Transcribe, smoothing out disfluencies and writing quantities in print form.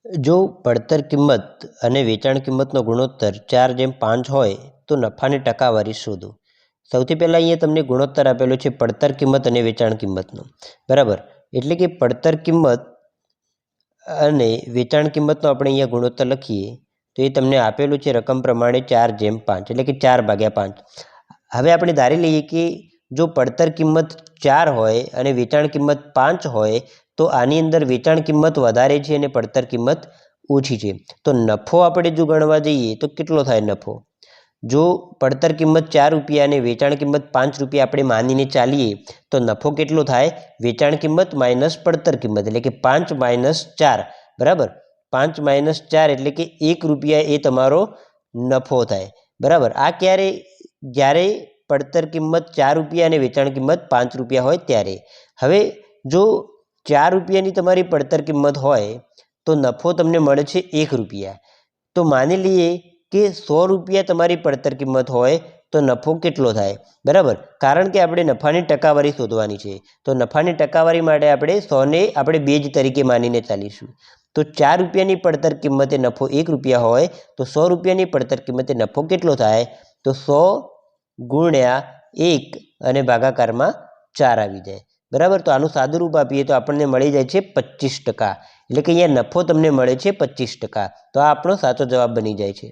જો પડતર કિંમત અને વેચાણ કિંમતનો ગુણોત્તર 4:5 હોય તો નફાની ટકાવારી શોધો. સૌથી પહેલાં અહીંયા તમને ગુણોત્તર આપેલો છે પડતર કિંમત અને વેચાણ કિંમતનો, બરાબર. એટલે કે પડતર કિંમત અને વેચાણ કિંમતનો આપણે અહીંયા ગુણોત્તર લખીએ તો એ તમને આપેલું છે રકમ પ્રમાણે 4:5, એટલે કે 4/5. હવે આપણે ધારી લઈએ કે જો પડતર કિંમત 4 હોય અને વેચાણ કિંમત 5 હોય તો આની અંદર વેચાણ કિંમત વધારે છે અને પડતર કિંમત ઓછી છે. તો નફો આપણે જો ગણવા જઈએ તો કેટલો થાય નફો? જો પડતર કિંમત 4 રૂપિયા અને વેચાણ કિંમત 5 રૂપિયા આપણે માનીને ચાલીએ તો નફો કેટલો થાય? વેચાણ કિંમત માઇનસ પડતર કિંમત, એટલે કે 5 - 4, બરાબર. 5 - 4 એટલે કે 1 રૂપિયા એ તમારો નફો થાય, બરાબર. આ જ્યારે પડતર કિંમત 4 રૂપિયા અને વેચાણ કિંમત 5 રૂપિયા હોય ત્યારે. હવે જો 4 રૂપિયાની તમારી પડતર કિંમત હોય તો નફો તમને મળે છે 1 રૂપિયા. તો માની લઈએ કે 100 રૂપિયા તમારી પડતર કિંમત હોય તો નફો કેટલો થાય? બરાબર. કારણ કે આપણે નફાની ટકાવારી શોધવાની છે. તો નફાની ટકાવારી માટે આપણે 100ને આપણે બેઝ તરીકે માનીને ચાલીશું. તો 4 રૂપિયાની પડતર કિંમતે નફો 1 રૂપિયા હોય તો 100 રૂપિયાની પડતર કિંમતે નફો કેટલો થાય? તો 100 × 1 અને ભાગાકારમાં 4 આવી જાય, બરાબર. તો આનું સાદું રૂપ આપીએ તો આપણને મળી જાય છે 25%. એટલે કે અહીંયા નફો તમને મળે છે 25%. તો આ આપણો સાચો જવાબ બની જાય છે.